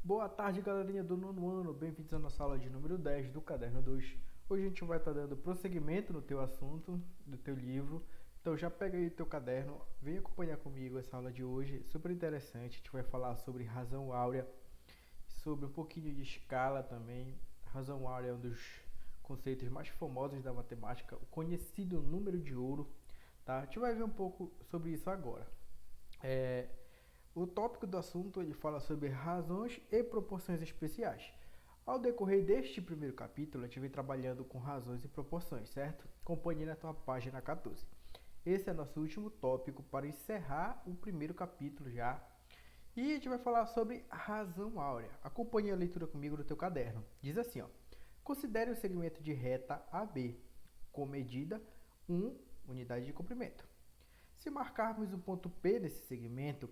Boa tarde, galerinha do nono ano. Bem-vindos à nossa aula de número 10 do Caderno 2. Hoje a gente vai estar dando prosseguimento no teu assunto, do teu livro. Então já pega aí o teu caderno, vem acompanhar comigo essa aula de hoje. Super interessante. A gente vai falar sobre razão áurea, sobre um pouquinho de escala também. Razão áurea é um dos conceitos mais famosos da matemática, o conhecido número de ouro. Tá? A gente vai ver um pouco sobre isso agora. O tópico do assunto ele fala sobre razões e proporções especiais. Ao decorrer deste primeiro capítulo, a gente vem trabalhando com razões e proporções, certo? Acompanhe na tua página 14. Esse é nosso último tópico para encerrar o primeiro capítulo já. E a gente vai falar sobre razão áurea. Acompanhe a leitura comigo no teu caderno. Diz assim, ó. Considere o segmento de reta AB com medida 1 unidade de comprimento. Se marcarmos um ponto P nesse segmento,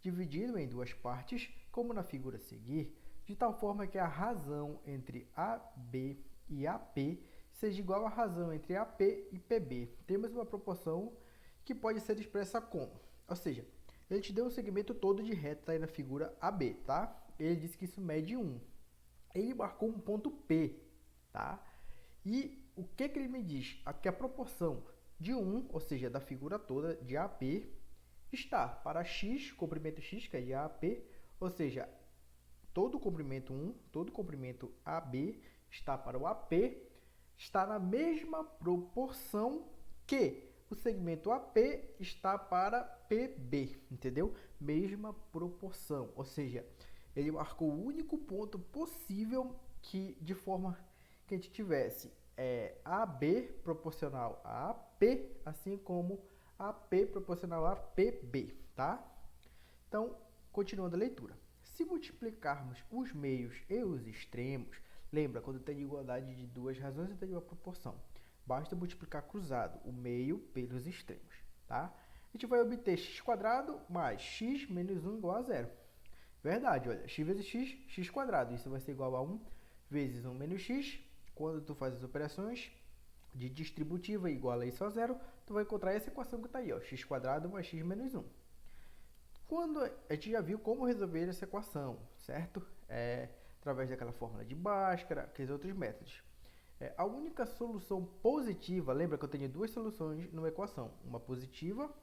dividido em duas partes, como na figura a seguir, de tal forma que a razão entre AB e AP seja igual à razão entre AP e PB. Temos uma proporção que pode ser expressa como? Ou seja, ele te deu um segmento todo de reta aí na figura AB, tá? Ele disse que isso mede 1. Ele marcou um ponto P, tá? E o que ele me diz? Que a proporção de 1, ou seja, da figura toda de AP, está para x, comprimento x, que é de AP, ou seja, todo o comprimento 1, todo o comprimento AB está para o AP, está na mesma proporção que o segmento AP está para PB, entendeu? Mesma proporção, ou seja, ele marcou o único ponto possível que, de forma que a gente tivesse AB proporcional a AP, assim como AP proporcional a PB, tá? Então, continuando a leitura. Se multiplicarmos os meios e os extremos, lembra, quando tem igualdade de duas razões, eu tenho uma proporção. Basta multiplicar cruzado o meio pelos extremos, tá? A gente vai obter x² mais x menos 1 igual a zero. Verdade, olha, x vezes x, x². Isso vai ser igual a 1 vezes 1 menos x. Quando tu faz as operações de distributiva igual a isso a zero, tu vai encontrar essa equação que está aí, ó, x² mais x menos 1. Quando a gente já viu como resolver essa equação, certo? Através daquela fórmula de Bhaskara, aqueles outros métodos. A única solução positiva, lembra que eu tenho duas soluções numa equação, uma positiva,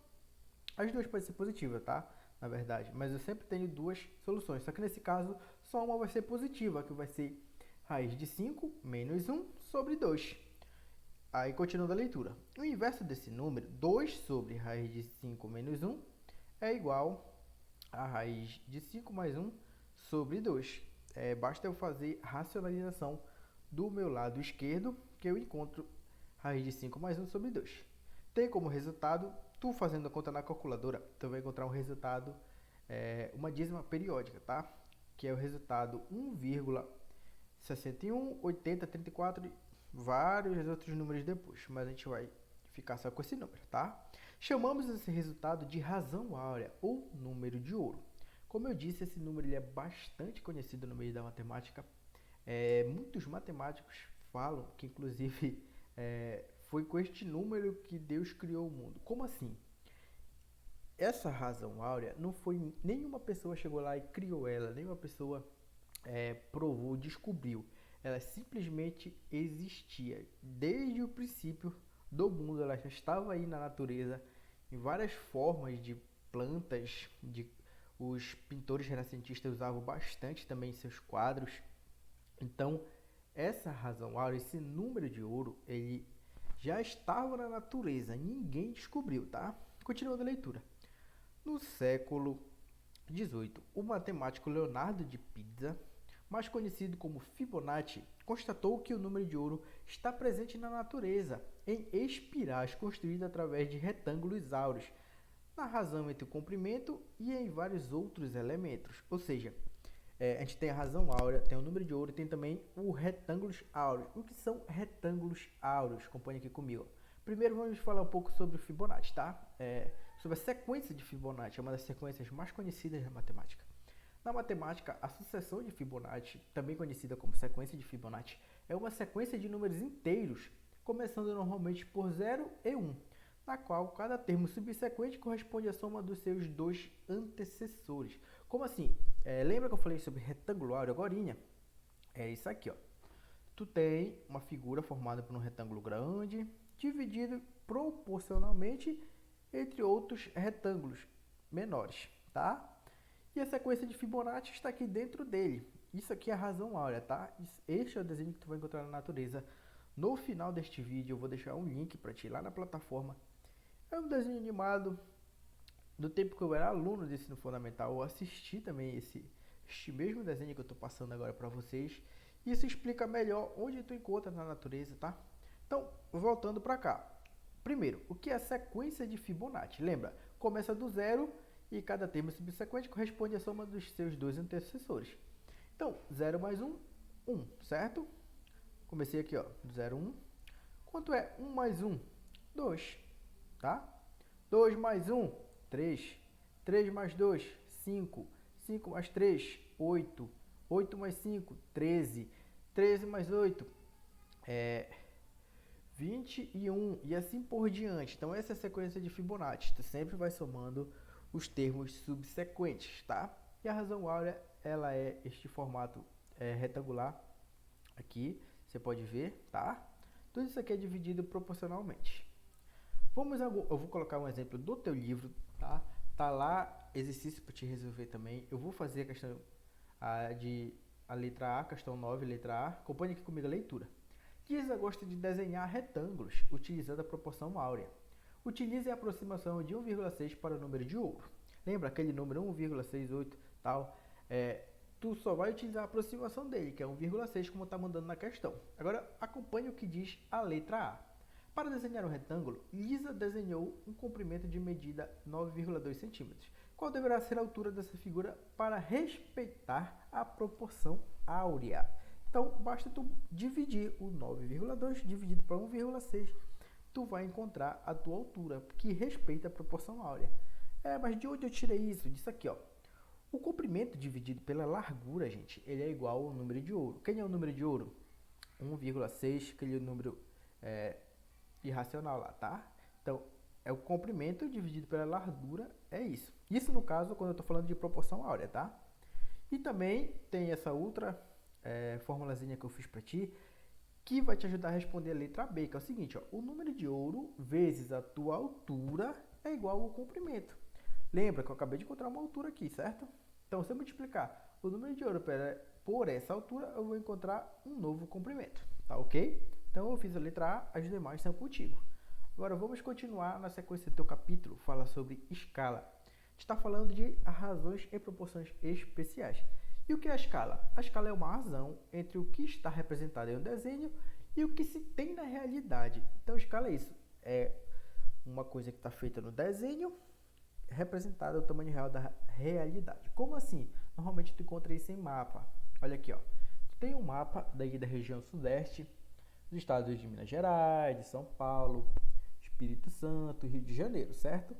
as duas podem ser positivas, tá? Na verdade, mas eu sempre tenho duas soluções, só que nesse caso só uma vai ser positiva, que vai ser raiz de 5 menos 1 sobre 2. Aí, continuando a leitura. O inverso desse número, 2 sobre raiz de 5 menos 1, é igual a raiz de 5 mais 1 sobre 2. Basta eu fazer racionalização do meu lado esquerdo, que eu encontro raiz de 5 mais 1 sobre 2. Tem como resultado, tu fazendo a conta na calculadora, tu vai encontrar um resultado, uma dízima periódica, tá? Que é o resultado 1,61, 80, 34 e vários outros números depois, mas a gente vai ficar só com esse número, tá? Chamamos esse resultado de razão áurea ou número de ouro. Como eu disse, esse número ele é bastante conhecido no meio da matemática. Muitos matemáticos falam que, inclusive, foi com este número que Deus criou o mundo. Como assim? Essa razão áurea não foi nenhuma pessoa chegou lá e criou ela, nenhuma pessoa provou, descobriu. Ela simplesmente existia. Desde o princípio do mundo, ela já estava aí na natureza, em várias formas de plantas, os pintores renascentistas usavam bastante também em seus quadros. Então, essa razão áurea, esse número de ouro, ele já estava na natureza, ninguém descobriu, tá? Continuando a leitura. No século XVIII, o matemático Leonardo de Pisa, mais conhecido como Fibonacci, constatou que o número de ouro está presente na natureza, em espirais construídas através de retângulos áureos, na razão entre o comprimento e em vários outros elementos. Ou seja, a gente tem a razão áurea, tem o número de ouro e tem também os retângulos áureos. O que são retângulos áureos? Acompanhe aqui comigo. Primeiro vamos falar um pouco sobre o Fibonacci, tá? Sobre a sequência de Fibonacci, é uma das sequências mais conhecidas da matemática. Na matemática, a sucessão de Fibonacci, também conhecida como sequência de Fibonacci, é uma sequência de números inteiros, começando normalmente por 0 e 1, na qual cada termo subsequente corresponde à soma dos seus dois antecessores. Como assim? Lembra que eu falei sobre retângulo áureo agorinha? É isso aqui, ó. Tu tem uma figura formada por um retângulo grande, dividido proporcionalmente entre outros retângulos menores, tá? E a sequência de Fibonacci está aqui dentro dele. Isso aqui é a razão áurea, tá? Este é o desenho que tu vai encontrar na natureza. No final deste vídeo eu vou deixar um link para ti lá na plataforma. É um desenho animado. Do tempo que eu era aluno de ensino fundamental, eu assisti também este mesmo desenho que eu estou passando agora para vocês. Isso explica melhor onde tu encontra na natureza, tá? Então, voltando para cá. Primeiro, o que é a sequência de Fibonacci? Lembra? Começa do zero e cada termo subsequente corresponde à soma dos seus dois antecessores. Então, 0 mais 1, 1, certo? Comecei aqui, ó, do 0, 1. Quanto é 1 mais 1? 2, tá? 2 mais 1, 3. 3 mais 2, 5. 5 mais 3, 8. 8 mais 5, 13. 13 mais 8, 21 e assim por diante. Então essa é a sequência de Fibonacci. Tu sempre vai somando os termos subsequentes, tá? E a razão áurea, ela é este formato retangular aqui, você pode ver, tá? Tudo isso aqui é dividido proporcionalmente. Eu vou colocar um exemplo do teu livro, tá? Tá lá, exercício para te resolver também. Eu vou fazer a questão a letra A, questão 9, letra A. Acompanhe aqui comigo a leitura. Giza gosta de desenhar retângulos utilizando a proporção áurea. Utilize a aproximação de 1,6 para o número de ouro. Lembra aquele número 1,68 tal? Tu só vai utilizar a aproximação dele, que é 1,6, como está mandando na questão. Agora, acompanhe o que diz a letra A. Para desenhar um retângulo, Lisa desenhou um comprimento de medida 9,2 cm. Qual deverá ser a altura dessa figura para respeitar a proporção áurea? Então, basta tu dividir o 9,2 dividido por 1,6. Tu vai encontrar a tua altura, que respeita a proporção áurea. Mas de onde eu tirei isso? Disso aqui, ó. O comprimento dividido pela largura, gente, ele é igual ao número de ouro. Quem é o número de ouro? 1,6, aquele número irracional lá, tá? Então, é o comprimento dividido pela largura, é isso. Isso no caso, quando eu estou falando de proporção áurea, tá? E também tem essa outra formulazinha que eu fiz para ti, que vai te ajudar a responder a letra B, que é o seguinte, ó, o número de ouro vezes a tua altura é igual ao comprimento. Lembra que eu acabei de encontrar uma altura aqui, certo? Então, se eu multiplicar o número de ouro por essa altura, eu vou encontrar um novo comprimento, tá ok? Então, eu fiz a letra A, as demais são contigo. Agora, vamos continuar na sequência do teu capítulo, fala sobre escala. A gente está falando de razões em proporções especiais. E o que é a escala? A escala é uma razão entre o que está representado em um desenho e o que se tem na realidade. Então, a escala é isso. É uma coisa que está feita no desenho, representada no tamanho real da realidade. Como assim? Normalmente, tu encontra isso em mapa. Olha aqui, ó. Tu tem um mapa daí da região sudeste, dos estados de Minas Gerais, de São Paulo, Espírito Santo, Rio de Janeiro, certo?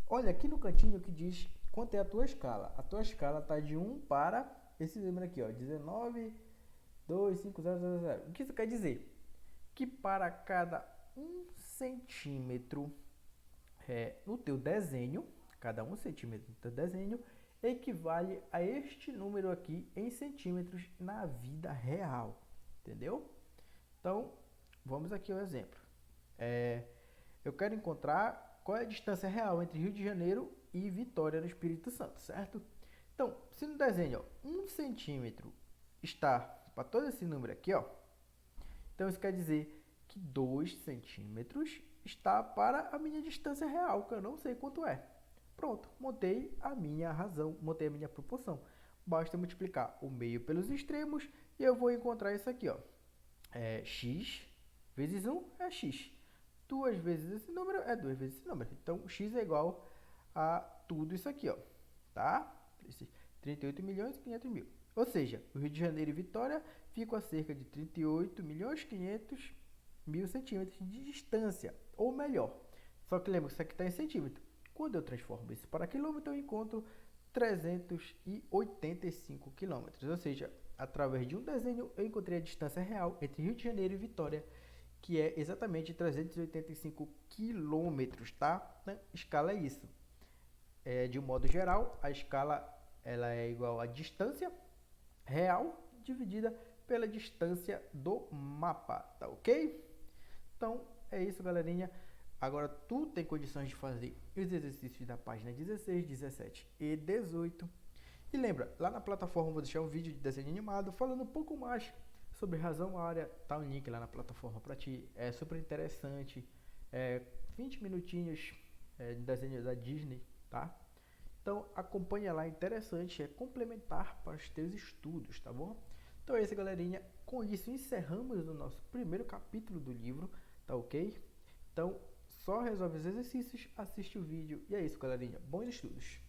Olha aqui no cantinho que diz quanto é a tua escala. A tua escala está de 1 para esse número aqui, ó, 19,25000. O que isso quer dizer? Que para cada 1 centímetro no teu desenho, cada 1 centímetro no teu desenho, equivale a este número aqui em centímetros na vida real. Entendeu? Então, vamos aqui ao exemplo. Eu quero encontrar qual é a distância real entre Rio de Janeiro e Vitória, no Espírito Santo, certo? Então, se no desenho, ó, 1 centímetro está para todo esse número aqui, ó, então isso quer dizer que 2 centímetros está para a minha distância real, que eu não sei quanto é. Pronto, montei a minha razão, montei a minha proporção. Basta multiplicar o meio pelos extremos e eu vou encontrar isso aqui, ó. X vezes 1 é x. 2 vezes esse número é 2 vezes esse número. Então, x é igual a tudo isso aqui, ó. Tá? 38 milhões e 500 mil. Ou seja, o Rio de Janeiro e Vitória ficam a cerca de 38 milhões e 500 mil centímetros de distância. Ou melhor, só que lembra que isso aqui está em centímetro. Quando eu transformo isso para quilômetro, eu encontro 385 quilômetros. Ou seja, através de um desenho, eu encontrei a distância real entre Rio de Janeiro e Vitória, que é exatamente 385 quilômetros, tá? Na escala é isso. De um modo geral, a escala ela é igual à distância real dividida pela distância do mapa, tá ok? Então é isso, galerinha. Agora tu tem condições de fazer os exercícios da página 16, 17 e 18. E lembra, lá na plataforma eu vou deixar um vídeo de desenho animado falando um pouco mais sobre razão área. Tá um link lá na plataforma para ti. É super interessante. 20 minutinhos de desenho da Disney, tá? Então acompanha lá, interessante, é complementar para os teus estudos, tá bom? Então é isso, galerinha. Com isso encerramos o nosso primeiro capítulo do livro, tá ok? Então só resolve os exercícios, assiste o vídeo e é isso, galerinha. Bons estudos!